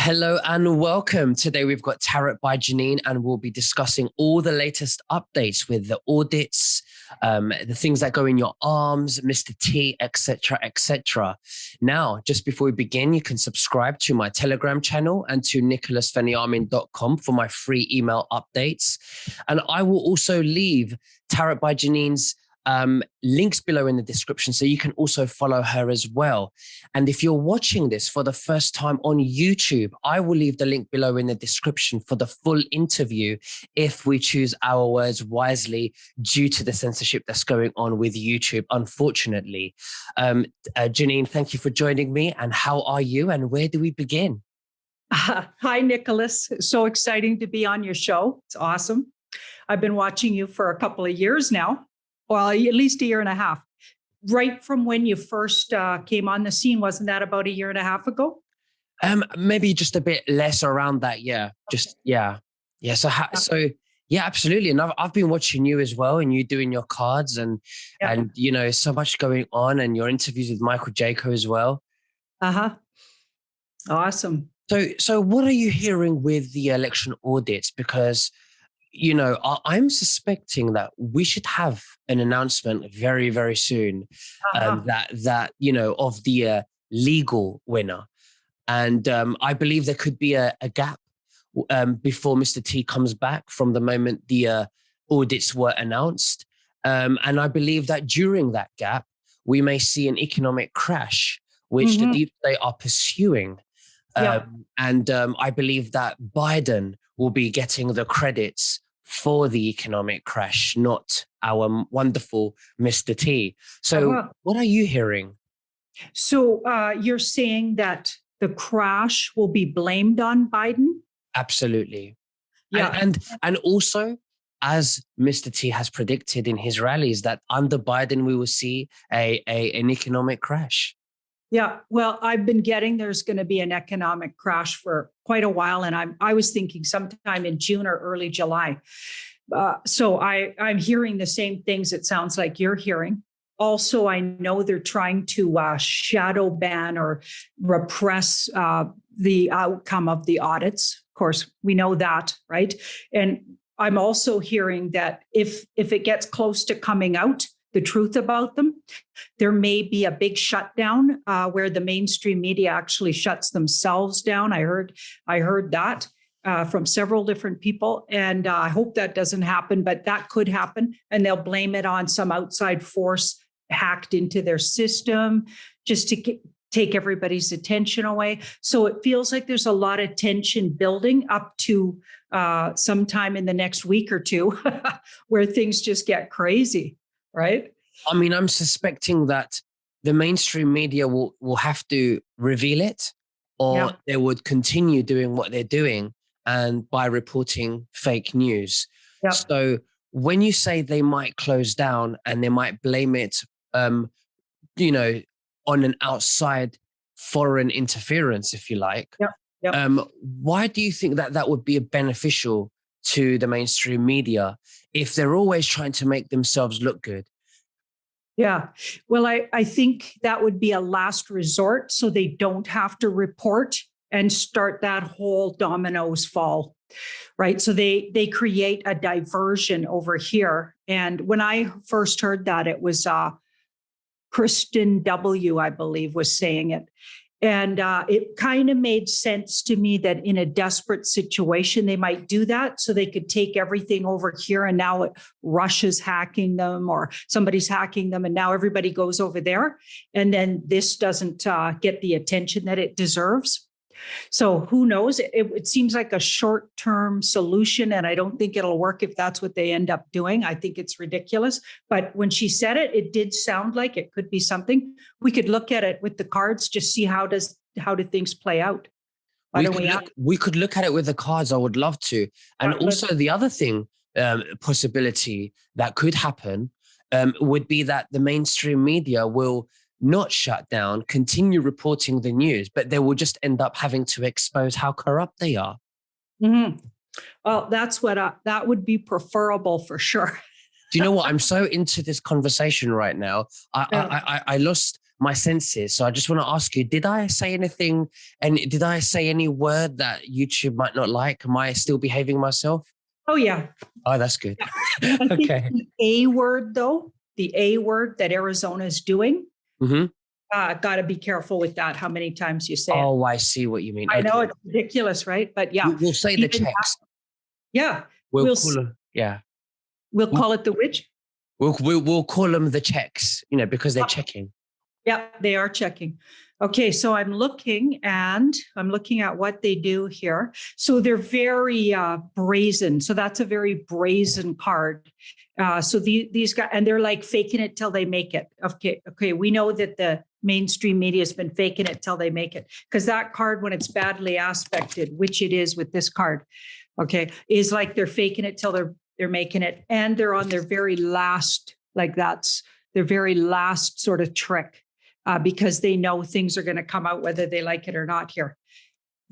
Hello and welcome. Today we've got Tarot by Janine and we'll be discussing all the latest updates with the audits, the things that go in your arms, Mr. T, etc., etc. Now, just before we begin, you can subscribe to my Telegram channel and to nicholasfeniamin.com for my free email updates. And I will also leave Tarot by Janine's links below in the description so you can also follow her as well. And if you're watching this for the first time on YouTube, I will leave the link below in the description for the full interview if we choose our words wisely due to the censorship that's going on with YouTube, unfortunately. Janine, thank you for joining me. And how are you and where do we begin? Hi, Nicholas. So exciting to be on your show. It's awesome. I've been watching you for a couple of years now. Well, at least a year and a half, right from when you first came on the scene. Wasn't that about a year and a half ago? Maybe just a bit less around that. Yeah. Just, yeah. Yeah. So yeah, absolutely. And I've been watching you as well and you doing your cards and, you know, so much going on and your interviews with Michael 𝐔𝐿𝐃 as well. Awesome. So what are you hearing with the election audits? Because you know, I'm suspecting that we should have an announcement very, very soon that, you know, of the legal winner. And I believe there could be a gap before Mr. T comes back from the moment the audits were announced. And I believe that during that gap, we may see an economic crash, which the deep state are pursuing. And I believe that Biden will be getting the credits for the economic crash, not our wonderful Mr. T. So what are you hearing? So you're saying that the crash will be blamed on Biden? Absolutely. Yeah. And also, as Mr. T has predicted in his rallies, that under Biden, we will see an economic crash. Yeah, well, I've been getting there's going to be an economic crash for quite a while, and I was thinking sometime in June or early July. So I'm hearing the same things it sounds like you're hearing. Also, I know they're trying to shadow ban or repress the outcome of the audits. Of course, we know that, right? And I'm also hearing that if it gets close to coming out, the truth about them, there may be a big shutdown where the mainstream media actually shuts themselves down. I heard that from several different people, and I hope that doesn't happen, but that could happen, and they'll blame it on some outside force hacked into their system just to take everybody's attention away. So it feels like there's a lot of tension building up to sometime in the next week or two where things just get crazy. Right. I mean, I'm suspecting that the mainstream media will have to reveal it, or they would continue doing what they're doing and by reporting fake news. So when you say they might close down and they might blame it, you know, on an outside foreign interference, if you like, why do you think that that would be beneficial to the mainstream media if they're always trying to make themselves look good? Yeah, well, I think that would be a last resort so they don't have to report and start that whole dominoes fall, right? So they create a diversion over here. And when I first heard that, it was Kristen W., I believe, was saying it. And it kind of made sense to me that in a desperate situation, they might do that so they could take everything over here. And now Russia's hacking them or somebody's hacking them. And now everybody goes over there. And then this doesn't get the attention that it deserves. So who knows? It seems like a short-term solution, and I don't think it'll work if that's what they end up doing. I think it's ridiculous. But when she said it, it did sound like it could be something. We could look at it with the cards, just see how do things play out. We could look at it with the cards. I would love to. And also the other thing, possibility that could happen would be that the mainstream media will not shut down, continue reporting the news, but they will just end up having to expose how corrupt they are. Well, that's what that would be preferable for sure. Do you know what? I'm so into this conversation right now. I lost my senses. So I just want to ask you, did I say anything, and did I say any word that YouTube might not like? Am I still behaving myself? Oh, yeah. Oh, that's good. I think Okay. the A word, though, the A word that Arizona is doing, Mm-hmm. got to be careful with that, how many times you say it. Oh, I see what you mean. I know Okay. it's ridiculous, right? But yeah. We'll say the Even that- checks. yeah. We'll We'll, call them, yeah. we'll call it the which? We'll call them the checks, because they're checking. Yeah, they are checking. Okay, so I'm looking at what they do here. So they're very brazen. So that's a very brazen card. So these guys, and they're like faking it till they make it. Okay. We know that the mainstream media has been faking it till they make it, because that card, when it's badly aspected, which it is with this card, okay, is like they're faking it till they're making it, and they're on their very last, like that's their very last sort of trick. Because they know things are going to come out whether they like it or not here.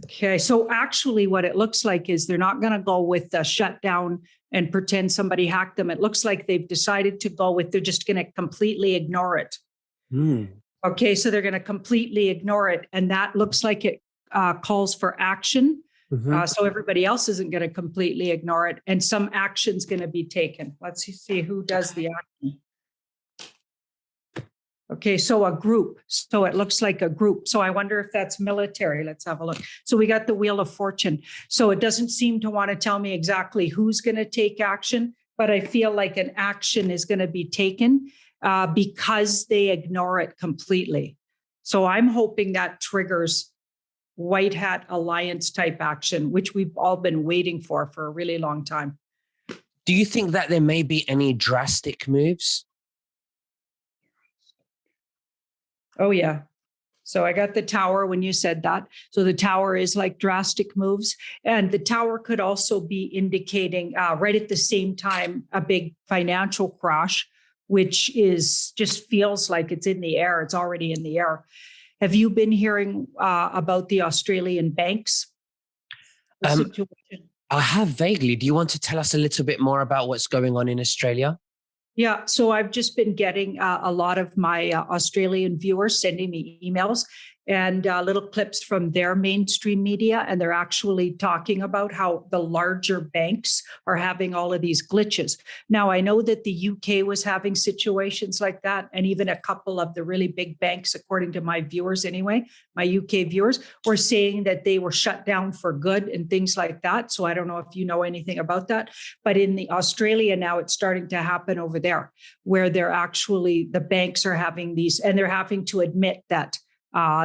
Okay, so actually what it looks like is they're not going to go with the shutdown and pretend somebody hacked them. It looks like they've decided to go with, they're just going to completely ignore it. Okay, so they're going to completely ignore it. And that looks like it calls for action. So everybody else isn't going to completely ignore it. And some action's going to be taken. Let's see who does the action. Okay, so a group. So it looks like a group. So I wonder if that's military. Let's have a look. So we got the Wheel of Fortune. So it doesn't seem to want to tell me exactly who's going to take action, but I feel like an action is going to be taken because they ignore it completely. So I'm hoping that triggers White Hat Alliance type action, which we've all been waiting for a really long time. Do you think that there may be any drastic moves? Oh, yeah. So I got the tower when you said that. So the tower is like drastic moves. And the tower could also be indicating right at the same time a big financial crash, which is just feels like it's in the air. It's already in the air. Have you been hearing about the Australian banks? I have vaguely. Do you want to tell us a little bit more about what's going on in Australia? Yeah, so I've just been getting a lot of my Australian viewers sending me emails and little clips from their mainstream media. And they're actually talking about how the larger banks are having all of these glitches. Now, I know that the UK was having situations like that. And even a couple of the really big banks, according to my viewers anyway, my UK viewers, were saying that they were shut down for good and things like that. So I don't know if you know anything about that. But in the Australia now, it's starting to happen over there, where they're actually, the banks are having these, and they're having to admit that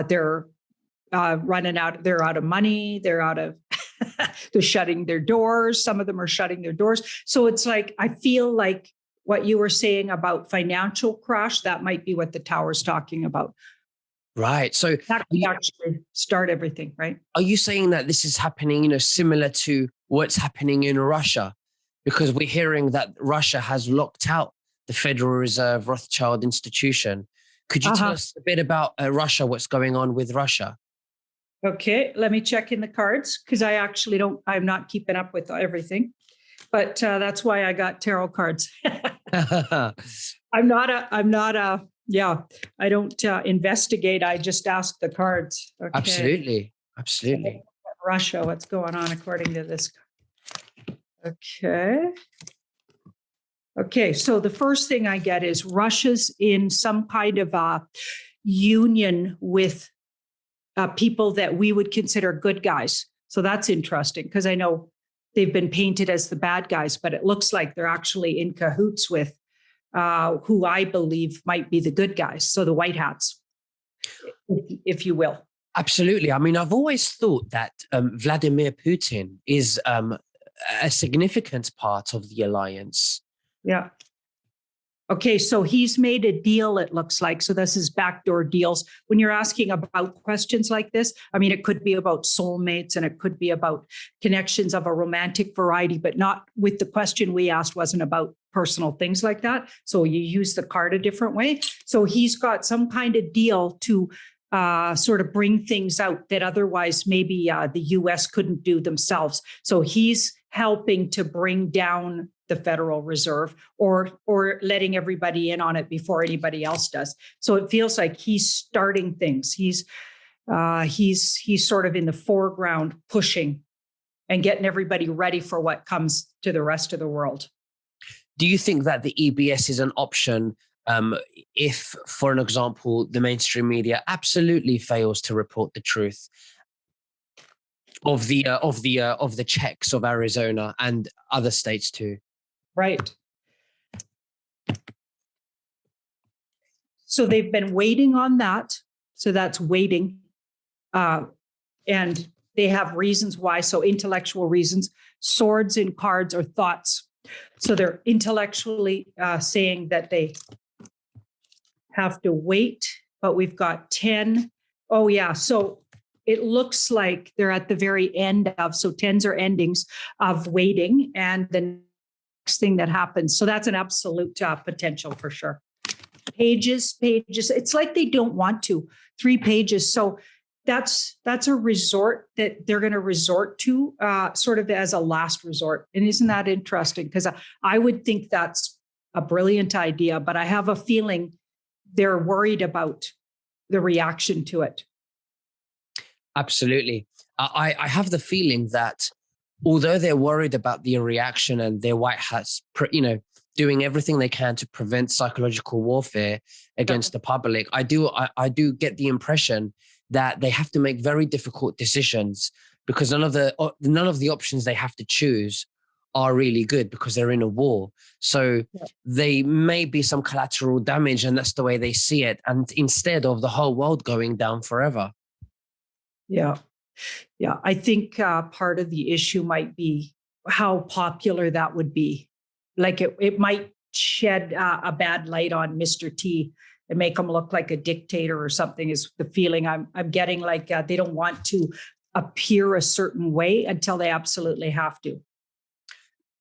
they're running out, they're out of money, they're out of, they're shutting their doors. Some of them are shutting their doors. So it's like, I feel like what you were saying about financial crash, that might be what the tower's talking about. Right. So that could actually start everything, right? Are you saying that this is happening, similar to what's happening in Russia? Because we're hearing that Russia has locked out the Federal Reserve Rothschild institution. Could you tell us a bit about Russia, what's going on with Russia? Okay, let me check in the cards, because I actually I'm not keeping up with everything. But that's why I got tarot cards. I don't investigate. I just ask the cards. Okay. Absolutely. Russia, what's going on according to this? Okay. Okay, so the first thing I get is Russia's in some kind of a union with people that we would consider good guys. So that's interesting, because I know they've been painted as the bad guys, but it looks like they're actually in cahoots with who I believe might be the good guys. So the white hats, if you will. Absolutely. I mean, I've always thought that Vladimir Putin is a significant part of the alliance. Yeah. Okay, so he's made a deal, it looks like. So this is backdoor deals. When you're asking about questions like this, I mean, it could be about soulmates and it could be about connections of a romantic variety, but not with the question we asked wasn't about personal things like that. So you use the card a different way. So he's got some kind of deal to sort of bring things out that otherwise maybe the US couldn't do themselves. So he's helping to bring down the Federal Reserve or letting everybody in on it before anybody else does. So it feels like he's starting things. He's sort of in the foreground pushing and getting everybody ready for what comes to the rest of the world. Do you think that the EBS is an option if, for an example, the mainstream media absolutely fails to report the truth of the checks of Arizona and other states too? Right. So they've been waiting on that. So that's waiting. And they have reasons why. So intellectual reasons, swords and cards are thoughts. So they're intellectually saying that they have to wait, but we've got 10. Oh yeah. So it looks like they're at the very end of, so 10s are endings of waiting and the next thing that happens. So that's an absolute potential for sure. Pages. It's like they don't want to. 3 pages. So that's a resort that they're going to resort to sort of as a last resort. And isn't that interesting? Because I would think that's a brilliant idea, but I have a feeling they're worried about the reaction to it. Absolutely. I have the feeling that although they're worried about the reaction and their white hats, doing everything they can to prevent psychological warfare against the public, I do get the impression that they have to make very difficult decisions because none of the options they have to choose are really good because they're in a war. So they may be some collateral damage, and that's the way they see it. And instead of the whole world going down forever. Yeah. I think part of the issue might be how popular that would be. Like it might shed a bad light on Mr. T and make him look like a dictator or something is the feeling I'm getting, like they don't want to appear a certain way until they absolutely have to.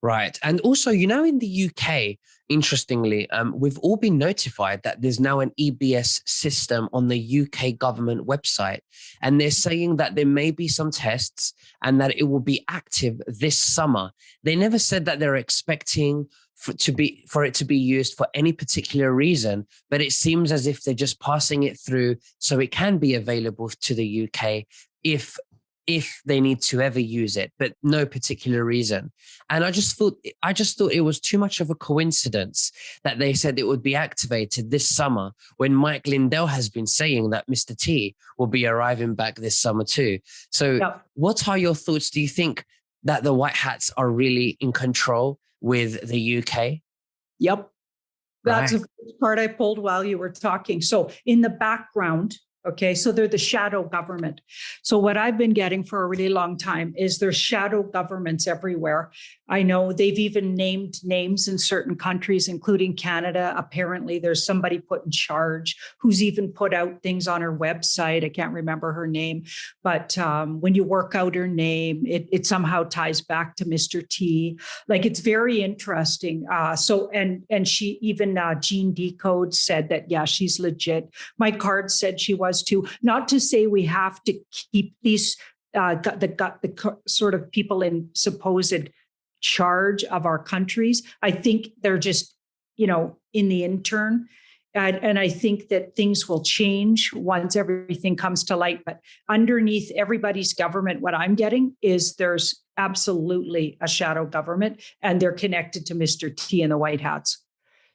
Right. And also, in the UK, interestingly, we've all been notified that there's now an EBS system on the UK government website. And they're saying that there may be some tests and that it will be active this summer. They never said that they're expecting for it to be used for any particular reason, but it seems as if they're just passing it through so it can be available to the UK if they need to ever use it, but no particular reason. And I just thought it was too much of a coincidence that they said it would be activated this summer when Mike Lindell has been saying that Mr. T will be arriving back this summer too. So What are your thoughts? Do you think that the White Hats are really in control with the UK? Yep. That's the part I pulled while you were talking. So in the background, okay, so they're the shadow government. So what I've been getting for a really long time is there's shadow governments everywhere. I know they've even named names in certain countries, including Canada. Apparently there's somebody put in charge who's even put out things on her website. I can't remember her name, but when you work out her name, it somehow ties back to Mr. T. Like, it's very interesting. And she even Janine 𝐔𝐿𝐾 said that, yeah, she's legit. My card said she was too. Not to say we have to keep these the sort of people in supposed charge of our countries. I think they're just, in the intern. And I think that things will change once everything comes to light. But underneath everybody's government, what I'm getting is there's absolutely a shadow government, and they're connected to Mr. T and the White Hats.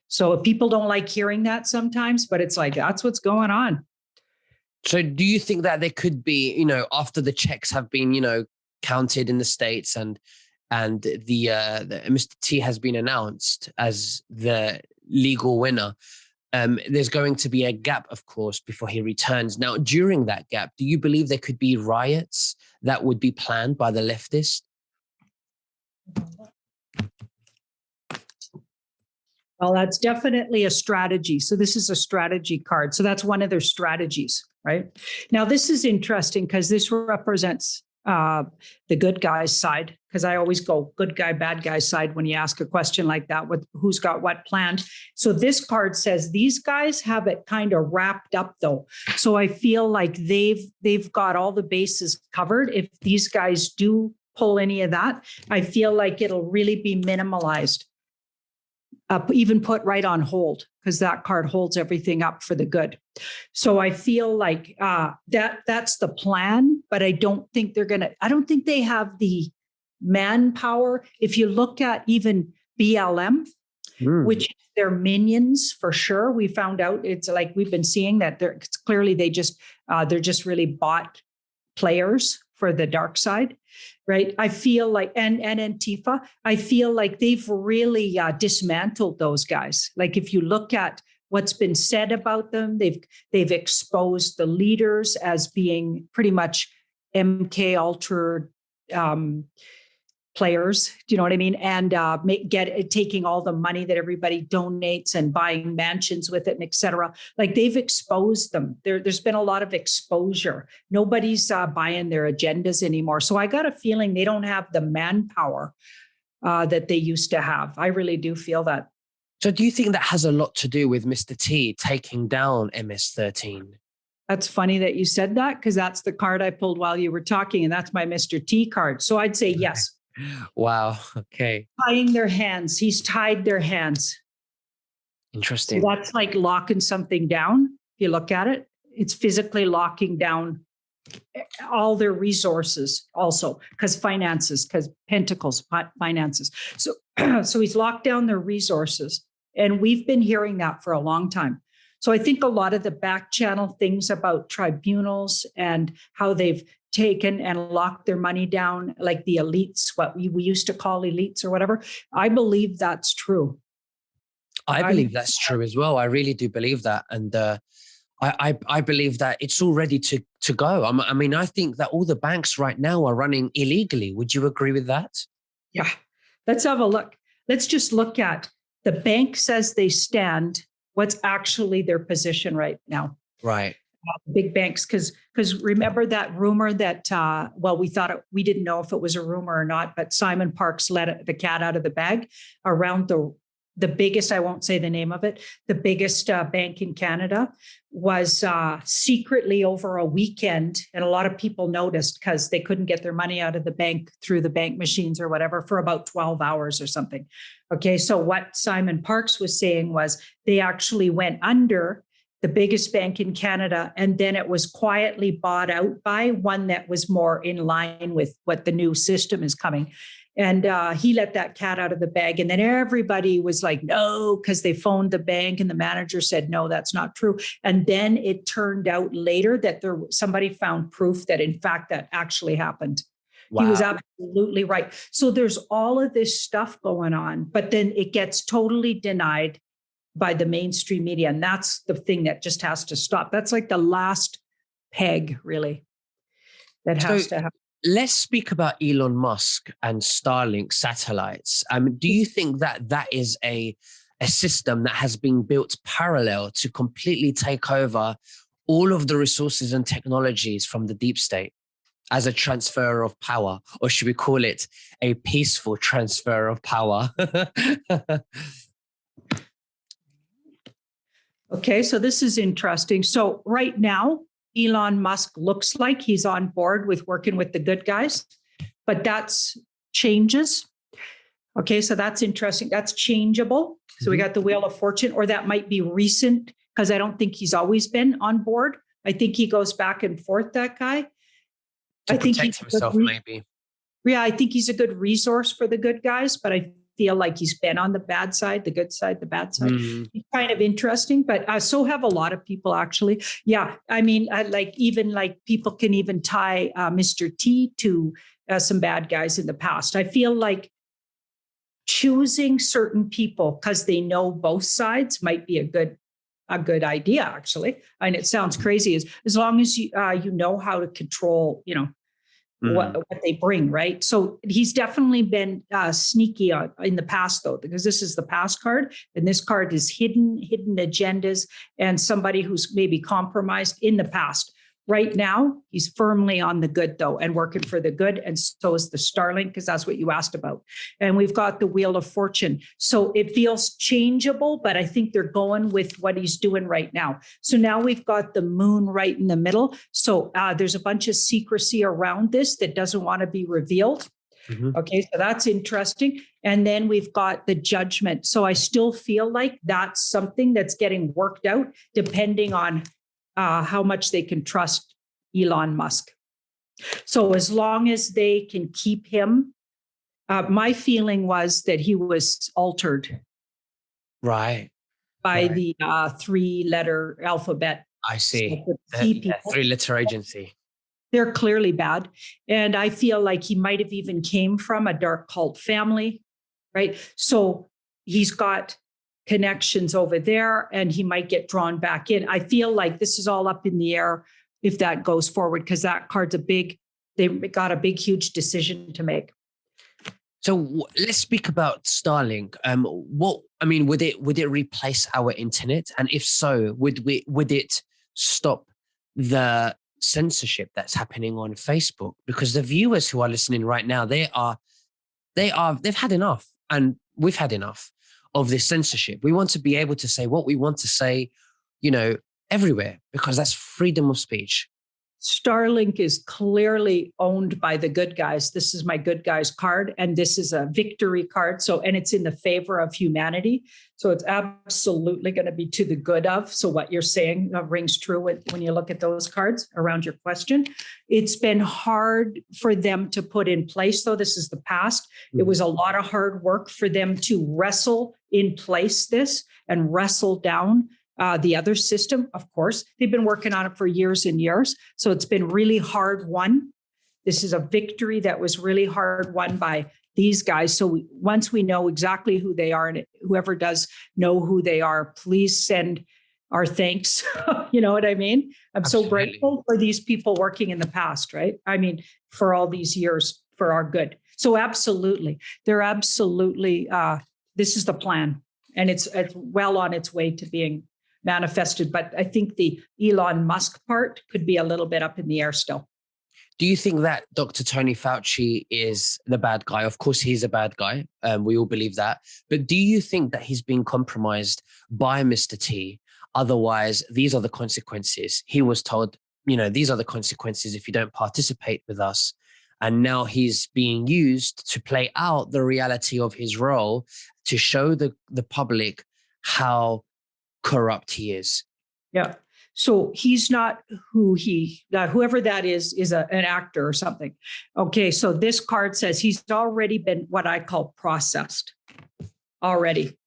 So people don't like hearing that sometimes, but it's like, that's what's going on. So do you think that there could be, after the checks have been, counted in the States and the Mr. T has been announced as the legal winner, there's going to be a gap, of course, before he returns. Now, during that gap, do you believe there could be riots that would be planned by the leftists? Well, that's definitely a strategy. So this is a strategy card. So that's one of their strategies, right? Now, this is interesting because this represents the good guy's side, because I always go good guy, bad guy side when you ask a question like that, with who's got what planned. So this card says these guys have it kind of wrapped up, though. So I feel like they've got all the bases covered. If these guys do pull any of that, I feel like it'll really be minimalized. even put right on hold, because that card holds everything up for the good. So I feel like that's the plan, but I don't think they have the manpower. If you look at even BLM, which they're minions for sure. We found out, it's like we've been seeing that it's clearly they're just really bought players for the dark side, right? I feel like, and Antifa, I feel like they've really dismantled those guys. Like if you look at what's been said about them, they've exposed the leaders as being pretty much MK Ultra players, do you know what I mean? And taking all the money that everybody donates and buying mansions with it and et cetera. Like they've exposed them. There's been a lot of exposure. Nobody's buying their agendas anymore. So I got a feeling they don't have the manpower that they used to have. I really do feel that. So do you think that has a lot to do with Mr. T taking down MS-13? That's funny that you said that, because that's the card I pulled while you were talking, and that's my Mr. T card. So I'd say yes. Wow. Okay. Tying their hands. He's tied their hands. Interesting. So that's like locking something down. If you look at it, it's physically locking down all their resources also, because pentacles, finances. So he's locked down their resources. And we've been hearing that for a long time. So I think a lot of the back channel things about tribunals and how they've taken and locked their money down, like the elites, what we used to call elites or whatever, I believe that's true. I believe that's true as well. I really do believe that. And I believe that it's all ready to go. I mean, I think that all the banks right now are running illegally. Would you agree with that? Yeah. Let's have a look. Let's just look at the bank says they stand. What's actually their position right now? Right. Big banks, because remember that rumor that, we didn't know if it was a rumor or not, but Simon Parkes let the cat out of the bag around the biggest, I won't say the name of it, the biggest bank in Canada was secretly over a weekend. And a lot of people noticed because they couldn't get their money out of the bank through the bank machines or whatever for about 12 hours or something. Okay, so what Simon Parkes was saying was they actually went under the biggest bank in Canada, and then it was quietly bought out by one that was more in line with what the new system is coming. And he let that cat out of the bag. And then everybody was like, no, because they phoned the bank and the manager said, no, that's not true. And then it turned out later that somebody found proof that in fact that actually happened. Wow. He was absolutely right. So there's all of this stuff going on, but then it gets totally denied by the mainstream media. And that's the thing that just has to stop. That's like the last peg, really, that has to happen. Let's speak about Elon Musk and Starlink satellites. Do you think that is a system that has been built parallel to completely take over all of the resources and technologies from the deep state as a transfer of power? Or should we call it a peaceful transfer of power? Okay, so this is interesting. So right now, Elon Musk looks like he's on board with working with the good guys, but that's changes. Okay, so that's interesting. That's changeable. So we got the Wheel of Fortune, or that might be recent, because I don't think he's always been on board. I think he goes back and forth, that guy. I think he's himself, maybe. Yeah, I think he's a good resource for the good guys, but I feel like he's been on the bad side, the good side, the bad side. He's kind of interesting, but so have a lot of people, actually. Yeah, I mean, people can even tie Mr. T to some bad guys in the past. I feel like choosing certain people because they know both sides might be a good idea, actually. And it sounds crazy, as long as you know how to control, what they bring, right? So he's definitely been sneaky in the past, though, because this is the past card, and this card is hidden agendas and somebody who's maybe compromised in the past. Right now, he's firmly on the good, though, and working for the good. And so is the Starlink, because that's what you asked about. And we've got the Wheel of Fortune. So it feels changeable, but I think they're going with what he's doing right now. So now we've got the moon right in the middle. So there's a bunch of secrecy around this that doesn't want to be revealed. Mhm. Okay, so that's interesting. And then we've got the judgment. So I still feel like that's something that's getting worked out depending on how much they can trust Elon Musk. So as long as they can keep him, my feeling was that he was altered Right. by Right. the 3-letter alphabet. I So see. the C Yeah, people, three-letter agency. they're clearly bad. And I feel like he might have even came from a dark cult family, right? So he's got connections over there and he might get drawn back in. I feel like this is all up in the air if that goes forward, because that card's they got a big, huge decision to make. So let's speak about Starlink. Would it replace our internet? And if so, would it stop the censorship that's happening on Facebook? Because the viewers who are listening right now, they've had enough, and we've had enough of this censorship. We want to be able to say what we want to say, everywhere, because that's freedom of speech. Starlink is clearly owned by the good guys. This is my good guys card, and this is a victory card. So, and it's in the favor of humanity. So it's absolutely going to be to the good of. So what you're saying rings true when you look at those cards around your question. It's been hard for them to put in place, though. This is the past. It was a lot of hard work for them to wrestle in place this and wrestle down the other system. Of course, they've been working on it for years and years. So it's been really hard won. This is a victory that was really hard won by these guys. So once we know exactly who they are, and whoever does know who they are, please send our thanks. You know what I mean? I'm Absolutely. so grateful for these people working in the past, right? I mean, for all these years for our good. So absolutely, they're absolutely, this is the plan. And it's well on its way to being manifested. But I think the Elon Musk part could be a little bit up in the air still. Do you think that Dr. Tony Fauci is the bad guy? Of course, he's a bad guy. We all believe that. But do you think that he's been compromised by Mr. T? Otherwise, these are the consequences. He was told, these are the consequences if you don't participate with us. And now he's being used to play out the reality of his role to show the public how corrupt he is. Yeah. So he's not whoever that is an actor or something. Okay. So this card says he's already been what I call processed already,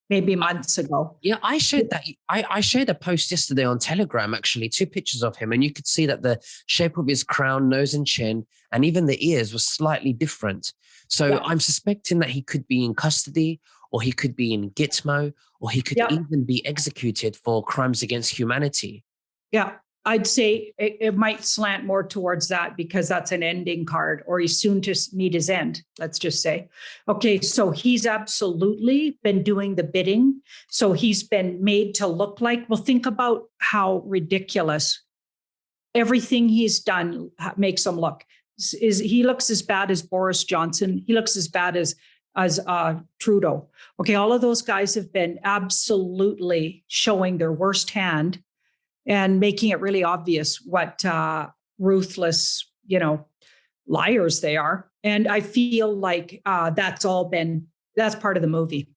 maybe months ago. Yeah, I shared that. I shared a post yesterday on Telegram, actually, 2 pictures of him. And you could see that the shape of his crown, nose and chin, and even the ears was slightly different. So yeah. I'm suspecting that he could be in custody, or he could be in Gitmo, or he could even be executed for crimes against humanity. Yeah, I'd say it might slant more towards that because that's an ending card, or he's soon to meet his end, let's just say. Okay, so he's absolutely been doing the bidding. So he's been made to look like, well, think about how ridiculous everything he's done makes him look. He looks as bad as Boris Johnson. He looks as bad as Trudeau. Okay, all of those guys have been absolutely showing their worst hand and making it really obvious what ruthless, liars they are. And I feel like that's part of the movie.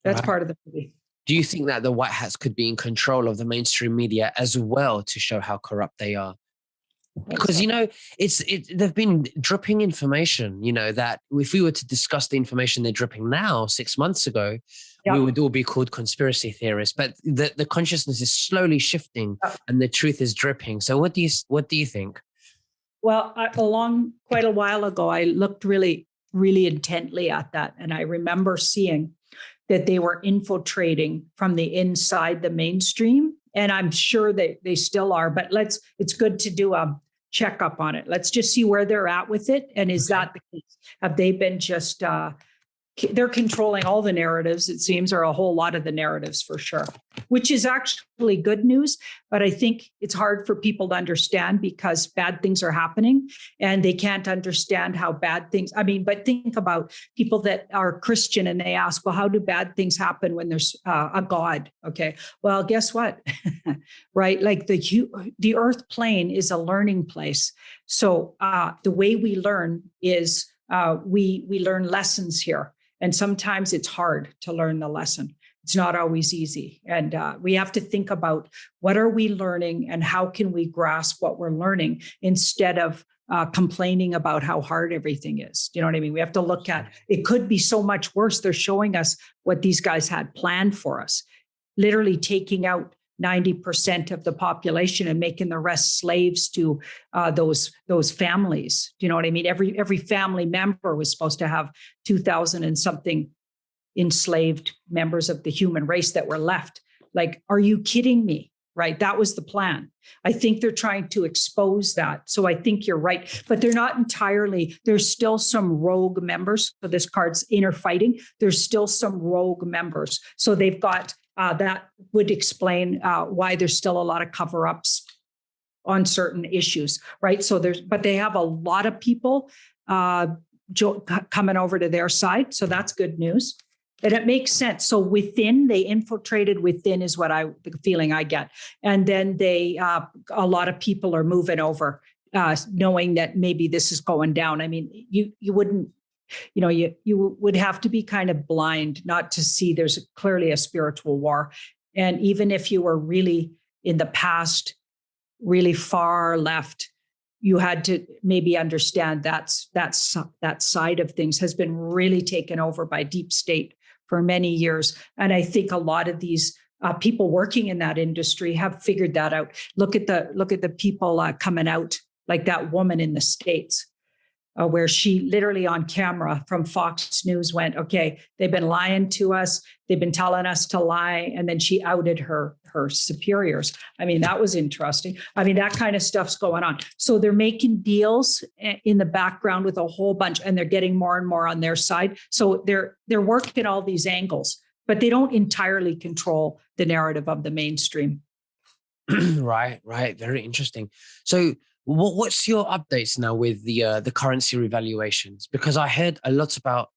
That's part of the movie. Do you think that the White Hats could be in control of the mainstream media as well to show how corrupt they are? Because, they've been dripping information, that if we were to discuss the information they're dripping now, 6 months ago, we would all be called conspiracy theorists. But the consciousness is slowly shifting and the truth is dripping. So what do you think? Well, quite a while ago, I looked really, really intently at that. And I remember seeing that they were infiltrating from the inside the mainstream. And I'm sure they still are, but it's good to do a checkup on it. Let's just see where they're at with it. And is that the case? Have they been just they're controlling all the narratives, it seems, or a whole lot of the narratives for sure, which is actually good news. But I think it's hard for people to understand because bad things are happening and they can't understand how bad things, but think about people that are Christian and they ask, well, how do bad things happen when there's a God? Okay, well, guess what? Right? Like the earth plane is a learning place. So the way we learn is we learn lessons here. And sometimes it's hard to learn the lesson. It's not always easy. And we have to think about what are we learning and how can we grasp what we're learning instead of complaining about how hard everything is. Do you know what I mean? We have to look at, it could be so much worse. They're showing us what these guys had planned for us, literally taking out 90% of the population and making the rest slaves to those families. Do you know what I mean? Every family member was supposed to have 2,000 and something enslaved members of the human race that were left. Like, are you kidding me? Right? That was the plan. I think they're trying to expose that. So I think you're right, but they're not entirely, there's still some rogue members. So this card's inner fighting. There's still some rogue members. So they've got, that would explain why there's still a lot of cover-ups on certain issues, right? So but they have a lot of people coming over to their side. So that's good news. And it makes sense. So they infiltrated within is the feeling I get. And then a lot of people are moving over, knowing that maybe this is going down. I mean, you wouldn't, you would have to be kind of blind not to see there's clearly a spiritual war. And even if you were really in the past, really far left, you had to maybe understand that side of things has been really taken over by deep state for many years. And I think a lot of these people working in that industry have figured that out. Look at the people coming out, like that woman in the States. Where she literally on camera from Fox News went, okay, they've been lying to us. They've been telling us to lie. And then she outed her superiors. I mean, that was interesting. I mean, that kind of stuff's going on. So they're making deals in the background with a whole bunch, and they're getting more and more on their side. So they're working all these angles, but they don't entirely control the narrative of the mainstream. Right. Very interesting. So what's your updates now with the currency revaluations? Because I heard a lot about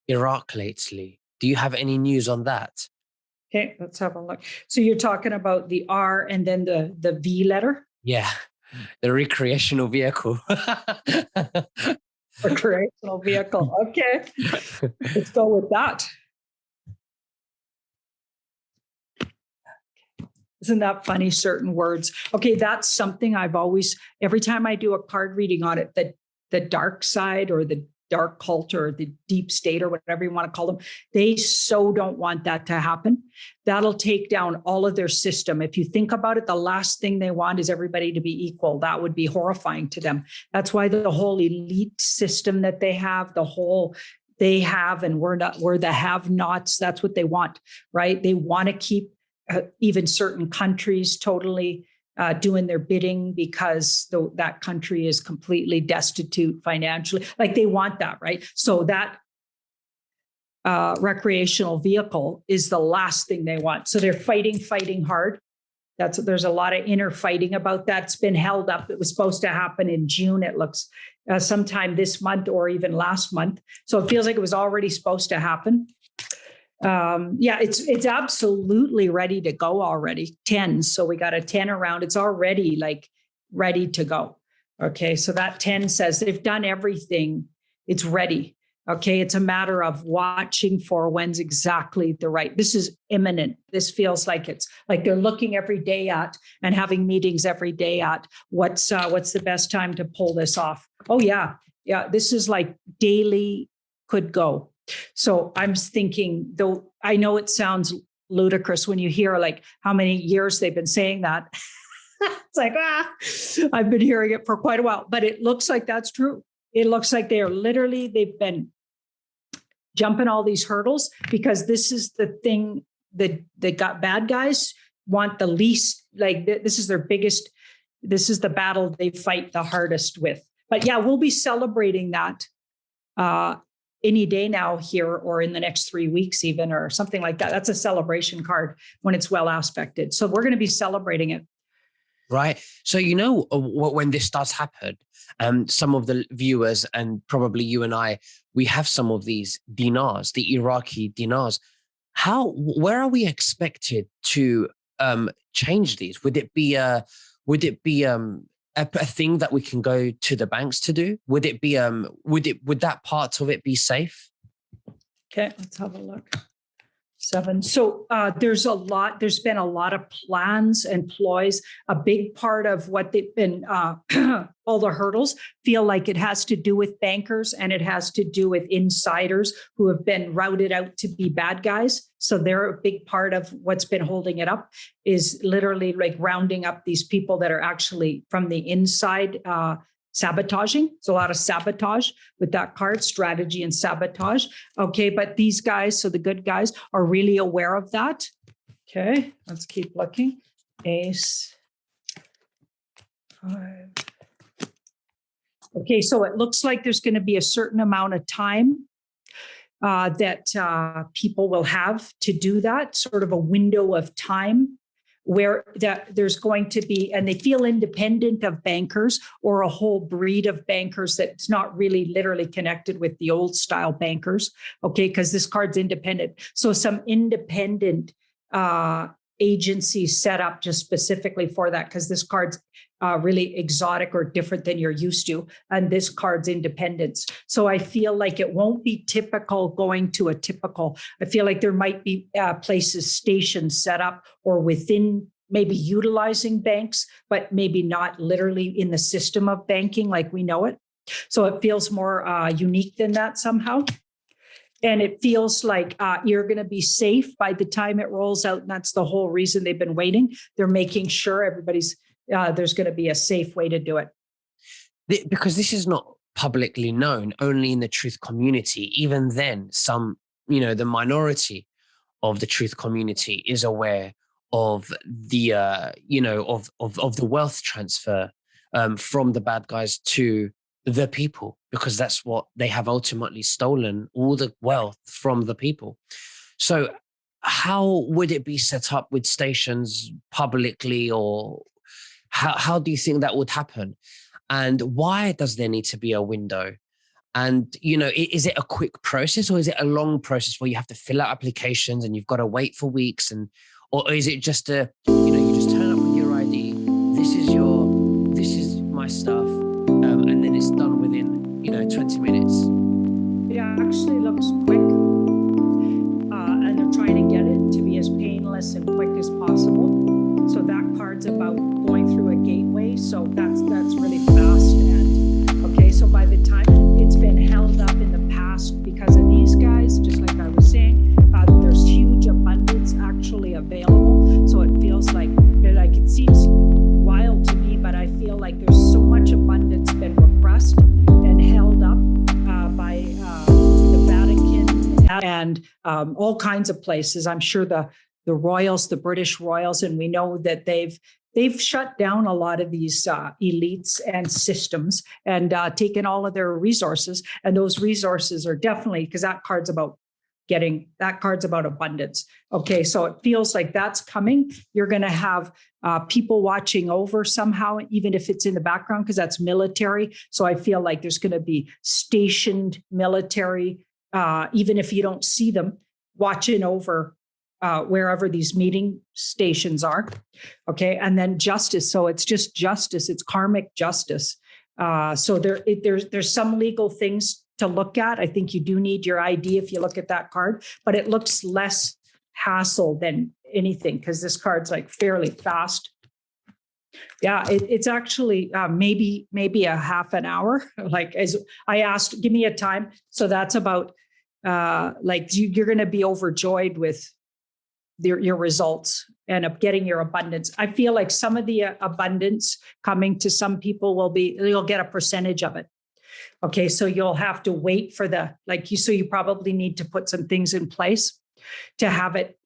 Iraq lately. Do you have any news on that? Okay, let's have a look. So you're talking about the R and then the V letter? Yeah, the recreational vehicle. Recreational vehicle. Okay, let's go with that. Isn't that funny? Certain words. Okay, that's something I've always, every time I do a card reading on it, the dark side or the dark cult or the deep state or whatever you want to call them, they so don't want that to happen. That'll take down all of their system. If you think about it, the last thing they want is everybody to be equal. That would be horrifying to them. That's why the whole elite system that they have, and we're the have-nots. That's what they want, right? They want to keep even certain countries totally doing their bidding because that country is completely destitute financially. Like they want that, right? So that recreational vehicle is the last thing they want. So they're fighting hard. There's a lot of inner fighting about that. It's been held up. It was supposed to happen in June. It looks sometime this month or even last month. So it feels like it was already supposed to happen. It's absolutely ready to go already. 10. So we got a 10 around. It's already like ready to go. Okay. So that 10 says they've done everything. It's ready. Okay. It's a matter of watching for when's exactly the right. This is imminent. This feels like it's like they're looking every day at and having meetings every day at what's the best time to pull this off. Oh yeah. Yeah. This is like daily could go. So I'm thinking, though, I know it sounds ludicrous when you hear like how many years they've been saying that. It's like, I've been hearing it for quite a while, but it looks like that's true. It looks like they've been jumping all these hurdles because this is the thing that the bad guys want the least, like this is their biggest, this is the battle they fight the hardest with. But yeah, we'll be celebrating that any day now here, or in the next 3 weeks even, or something like that. That's a celebration card when it's well aspected. So we're going to be celebrating it. Right. So, when this does happen, some of the viewers and probably you and I, we have some of these dinars, the Iraqi dinars. Where are we expected to change these? Would it be a thing that we can go to the banks to do? Would that part of it be safe? Okay, let's have a look. 7. So there's been a lot of plans and ploys. A big part of what they've been, all the hurdles feel like it has to do with bankers, and it has to do with insiders who have been routed out to be bad guys. So they're a big part of what's been holding it up, is literally like rounding up these people that are actually from the inside, sabotaging. It's a lot of sabotage with that card, strategy and sabotage. Okay, but these guys, so the good guys, are really aware of that. Okay, let's keep looking. Ace 5. Okay, so it looks like there's going to be a certain amount of time that people will have to do that, sort of a window of time where that there's going to be, and they feel independent of bankers or a whole breed of bankers that's not really literally connected with the old style bankers. Okay, because this card's independent. So some independent agencies set up just specifically for that, because this card's really exotic or different than you're used to. And this card's independence. So I feel like it won't be typical going to a typical. I feel like there might be places, stations set up or within, maybe utilizing banks, but maybe not literally in the system of banking like we know it. So it feels more unique than that somehow. And it feels like you're going to be safe by the time it rolls out. And that's the whole reason they've been waiting. They're making sure everybody's, there's going to be a safe way to do it. Because this is not publicly known, only in the truth community. Even then, some, the minority of the truth community is aware of the, of the wealth transfer from the bad guys to the people, because that's what they have ultimately stolen, all the wealth from the people. So how would it be set up with stations publicly, or how do you think that would happen? And why does there need to be a window? And, is it a quick process, or is it a long process where you have to fill out applications and you've got to wait for weeks? Or is it just you just turn up with your ID, this is my stuff, and then it's done within, 20 minutes? It actually looks quick, and they're trying to get it to be as painless and quick as possible. So that card's about going through a gateway. So that's really fast. And okay, so by the time it's been held up in the past because of these guys, just like I was saying, there's huge abundance actually available. So it feels like it seems wild to me, but I feel like there's so much abundance been repressed and held up by the Vatican and all kinds of places. I'm sure the royals, the British royals, and we know that they've shut down a lot of these elites and systems and taken all of their resources. And those resources are definitely, because that card's about abundance. Okay, so it feels like that's coming. You're going to have people watching over somehow, even if it's in the background, because that's military. So I feel like there's going to be stationed military, even if you don't see them, watching over wherever these meeting stations are. Okay, and then justice. So it's just justice. It's karmic justice. So there's some legal things to look at. I think you do need your ID if you look at that card, but it looks less hassle than anything, because this card's like fairly fast. Yeah, it's actually maybe a half an hour. Like, as I asked, give me a time. So that's about you're going to be overjoyed with your results and of getting your abundance. I feel like some of the abundance coming to some people you'll get a percentage of it. Okay, so you'll have to wait for so you probably need to put some things in place to have it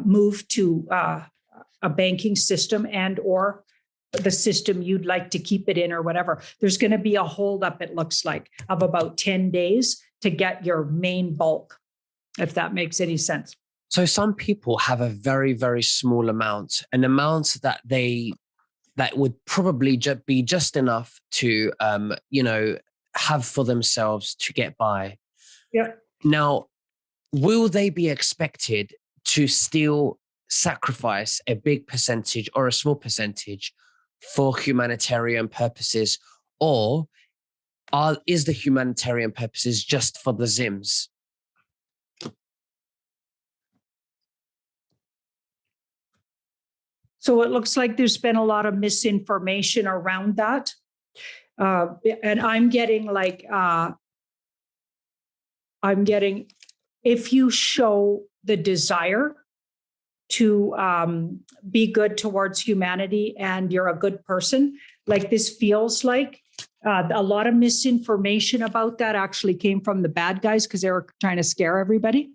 move to a banking system and or the system you'd like to keep it in or whatever. There's going to be a holdup, it looks like, of about 10 days to get your main bulk, if that makes any sense. So some people have a very, very small amount, an amount that would probably be just enough to, have for themselves to get by. Yeah. Now, will they be expected to still sacrifice a big percentage or a small percentage for humanitarian purposes, or is the humanitarian purposes just for the Zims? So it looks like there's been a lot of misinformation around that. And I'm getting if you show the desire to be good towards humanity and you're a good person, like this feels like a lot of misinformation about that actually came from the bad guys because they were trying to scare everybody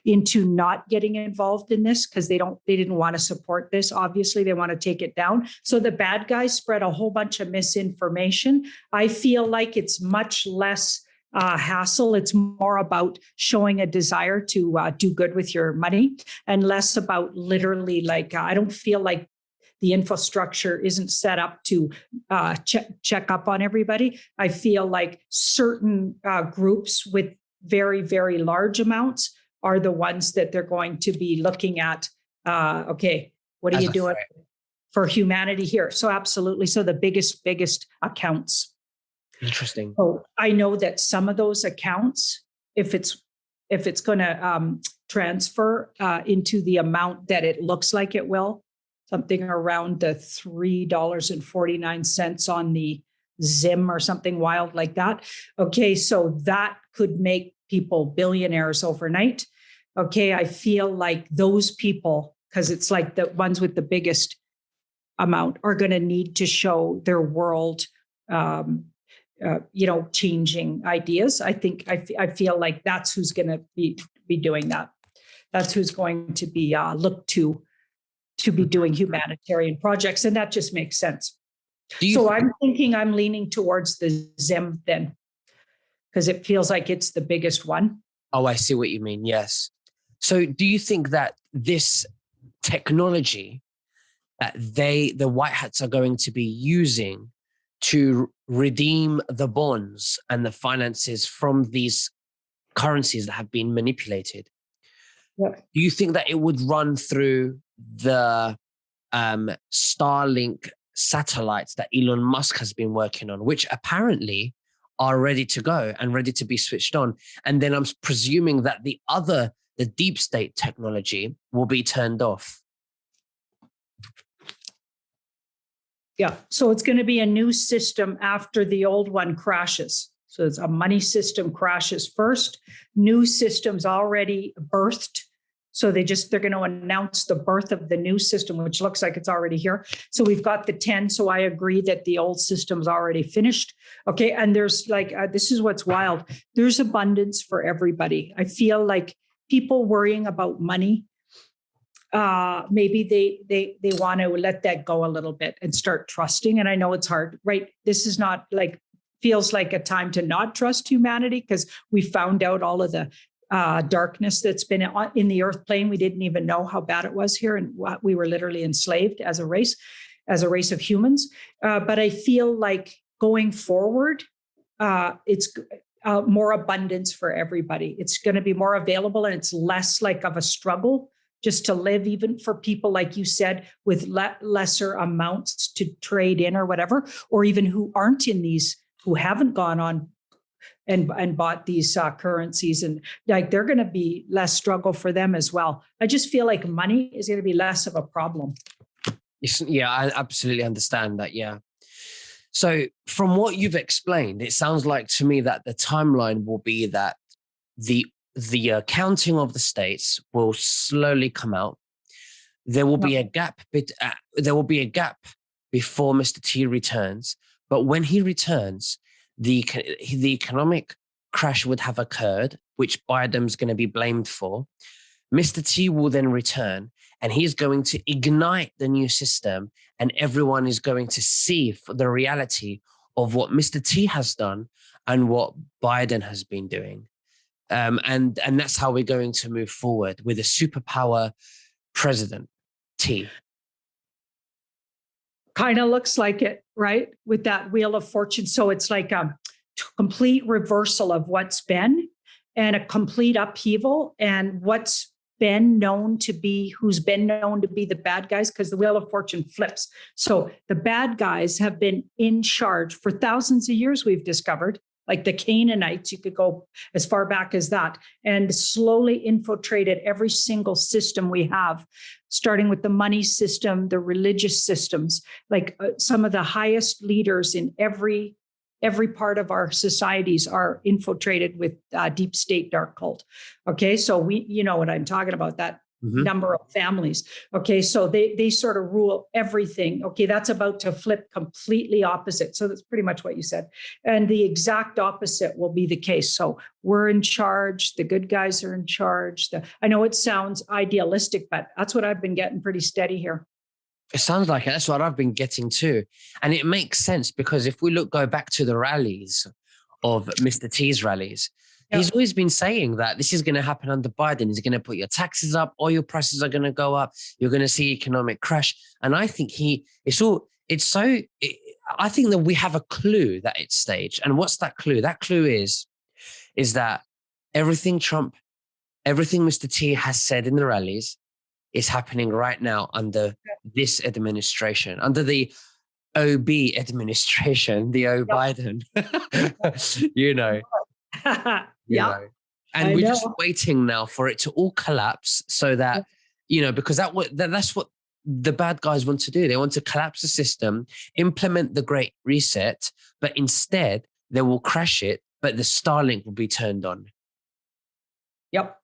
into not getting involved in this because they didn't want to support this. Obviously, they want to take it down. So the bad guys spread a whole bunch of misinformation. I feel like it's much less hassle. It's more about showing a desire to do good with your money and less about literally I don't feel like the infrastructure isn't set up to check up on everybody. I feel like certain groups with very, very large amounts are the ones that they're going to be looking at. Okay, what are you doing for humanity here? So absolutely. So the biggest accounts. Interesting. So I know that some of those accounts, if it's going to transfer into the amount that it looks like it will, something around the $3.49 on the Zim or something wild like that. Okay, so that could make people billionaires overnight. Okay, I feel like those people, because it's like the ones with the biggest amount, are going to need to show their world, changing ideas. I think I feel like that's who's going to be doing that. That's who's going to be looked to be doing humanitarian projects, and that just makes sense. I'm thinking I'm leaning towards the Zim then, because it feels like it's the biggest one. Oh, I see what you mean. Yes. So do you think that this technology that the white hats are going to be using to redeem the bonds and the finances from these currencies that have been manipulated, do you think that it would run through the Starlink satellites that Elon Musk has been working on, which apparently are ready to go and ready to be switched on? And then I'm presuming that the deep state technology will be turned off. Yeah. So it's going to be a new system after the old one crashes. So it's a money system crashes first. New systems already birthed. So they're going to announce the birth of the new system, which looks like it's already here. So we've got the 10. So I agree that the old system's already finished. Okay. And there's this is what's wild. There's abundance for everybody. I feel like people worrying about money, maybe they want to let that go a little bit and start trusting. And I know it's hard, right? This is not feels like a time to not trust humanity because we found out all of the darkness that's been in the earth plane. We didn't even know how bad it was here, and we were literally enslaved as a race of humans. But I feel like going forward, it's more abundance for everybody. It's going to be more available, and it's less of a struggle just to live, even for people, like you said, with lesser amounts to trade in or whatever, or even who aren't in these, who haven't gone on and bought these currencies, and they're going to be less struggle for them as well. I just feel like money is going to be less of a problem. Yeah, I absolutely understand that. Yeah. So from what you've explained, it sounds like to me that the timeline will be that the counting of the states will slowly come out. There will be a gap. There will be a gap before Mr. T returns. But when he returns, the economic crash would have occurred, which Biden's going to be blamed for. Mr. T will then return and he's going to ignite the new system, and everyone is going to see the reality of what Mr. T has done and what Biden has been doing. And that's how we're going to move forward with a superpower president, T. Kind of looks like it, right? With that Wheel of Fortune. So it's like a complete reversal of what's been and a complete upheaval, and what's been known to be, who's been known to be the bad guys, because the Wheel of Fortune flips. So the bad guys have been in charge for thousands of years, we've discovered, like the Canaanites, you could go as far back as that, and slowly infiltrated every single system we have, starting with the money system, the religious systems, like some of the highest leaders in every part of our societies are infiltrated with deep state dark cult. Okay, so you know what I'm talking about, that number of families. Okay, so they sort of rule everything. Okay, that's about to flip completely opposite. So that's pretty much what you said. And the exact opposite will be the case. So we're in charge. The good guys are in charge. I know it sounds idealistic, but that's what I've been getting pretty steady here. It sounds like it. That's what I've been getting too. And it makes sense, because if we go back to the rallies of Mr. T's rallies, he's always been saying that this is going to happen under Biden. He's going to put your taxes up, oil prices are going to go up, you're going to see economic crash. And I think I think that we have a clue that it's staged. And what's that clue? That clue is that everything Mr. T has said in the rallies is happening right now under this administration, under the OB administration, the O Biden, you know. Yeah. And we're just waiting now for it to all collapse, so that, you know, because that's what the bad guys want to do. They want to collapse the system, implement the Great Reset, but instead they will crash it, but the Starlink will be turned on. Yep.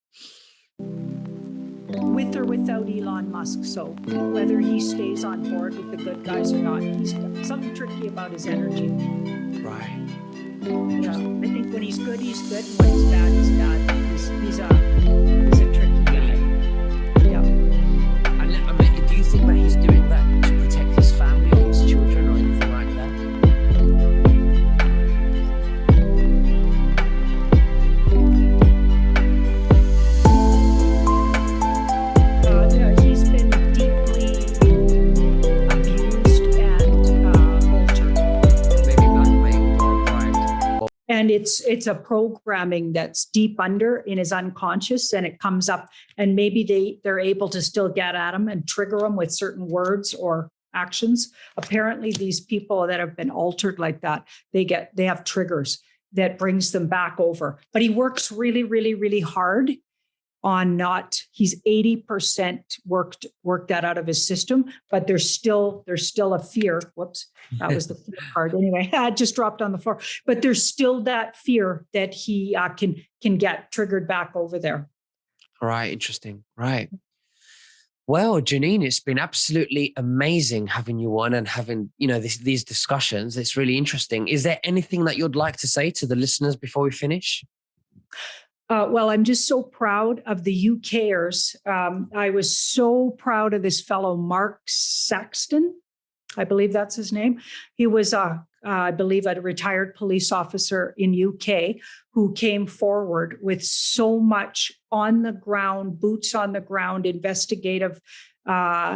With or without Elon Musk. So whether he stays on board with the good guys or not, he's got something tricky about his energy. Right. Yeah. I think when he's good, he's good. And when he's bad, he's bad. He's a tricky guy. Yeah. And do you think that he's doing that to protect his family or his children or anything like that? He's been deeply abused and altered. Maybe blackmailed or bribed. And it's a programming that's deep under in his unconscious, and it comes up, and maybe they're able to still get at him and trigger him with certain words or actions. Apparently, these people that have been altered like that, they have triggers that brings them back over. But he works really, really, really hard on he's 80% worked that out of his system, but there's still a fear. Whoops, that was the fear card. Anyway, I just dropped on the floor, but there's still that fear that he can get triggered back over there. Right. Interesting. Right. Well, Janine, it's been absolutely amazing having you on and having, you know, these discussions. It's really interesting. Is there anything that you'd like to say to the listeners before we finish? Well, I'm just so proud of the UKers. I was so proud of this fellow, Mark Saxton. I believe that's his name. He was, I believe, a retired police officer in UK who came forward with so much on the ground, boots on the ground, investigative.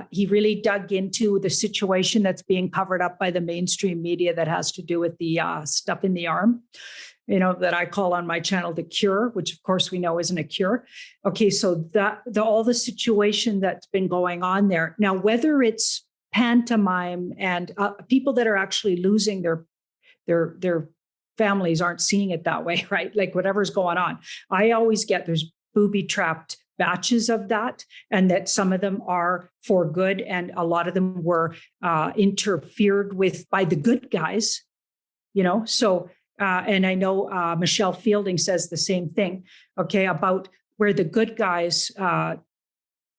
He really dug into the situation that's being covered up by the mainstream media that has to do with the stuff in the arm, you know, that I call on my channel the cure, which of course we know isn't a cure. Okay, so all the situation that's been going on there. Now, whether it's pantomime and people that are actually losing their families aren't seeing it that way, right? Like whatever's going on. I always get there's booby-trapped batches of that, and that some of them are for good, and a lot of them were interfered with by the good guys, you know, so and I know Michelle Fielding says the same thing, okay, about where the good guys,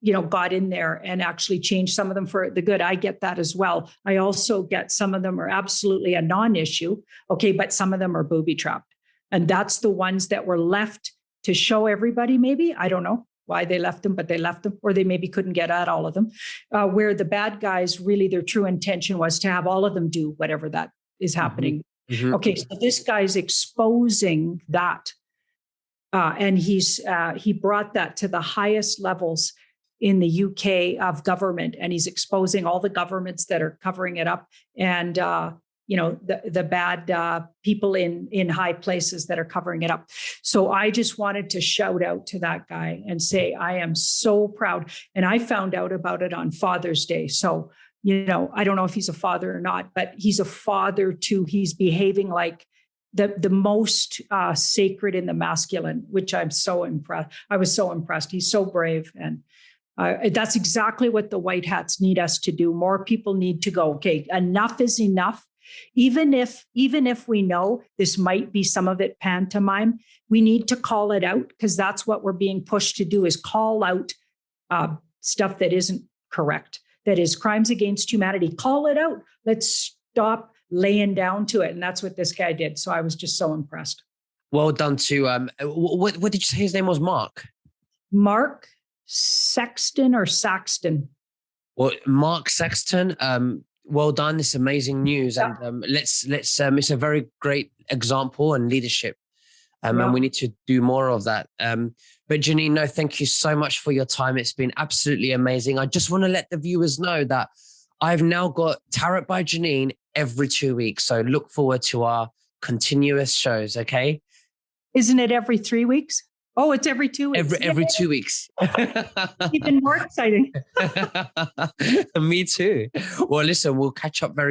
you know, got in there and actually changed some of them for the good. I get that as well. I also get some of them are absolutely a non-issue, okay, but some of them are booby-trapped. And that's the ones that were left to show everybody, maybe, I don't know. why they left them, but they left them, or they maybe couldn't get at all of them. Where the bad guys, really their true intention was to have all of them do whatever that is happening. Mm-hmm. Okay, so this guy's exposing that. And he brought that to the highest levels in the UK of government, and he's exposing all the governments that are covering it up, and the bad people in high places that are covering it up. So I just wanted to shout out to that guy and say I am so proud. And I found out about it on Father's Day. So I don't know if he's a father or not, but he's a father too. He's behaving like the most sacred in the masculine, which I'm so impressed. I was so impressed. He's so brave. And that's exactly what the white hats need us to do. More people need to go, okay, enough is enough. Even if we know this might be some of it pantomime, we need to call it out, because that's what we're being pushed to do, is call out stuff that isn't correct, that is crimes against humanity. Call it out. Let's stop laying down to it. And that's what this guy did. So I was just so impressed. Well done to, what did you say his name was? Mark Sexton or Saxton. Well, Mark Sexton, well done. This amazing news. Yeah. And it's a very great example and leadership. And we need to do more of that. But Janine, no, thank you so much for your time. It's been absolutely amazing. I just want to let the viewers know that I've now got Tarot by Janine every 2 weeks. So look forward to our continuous shows, okay? Isn't it every 3 weeks? Oh, it's every 2 weeks. Every 2 weeks. Even more exciting. Me too. Well, listen, we'll catch up very soon.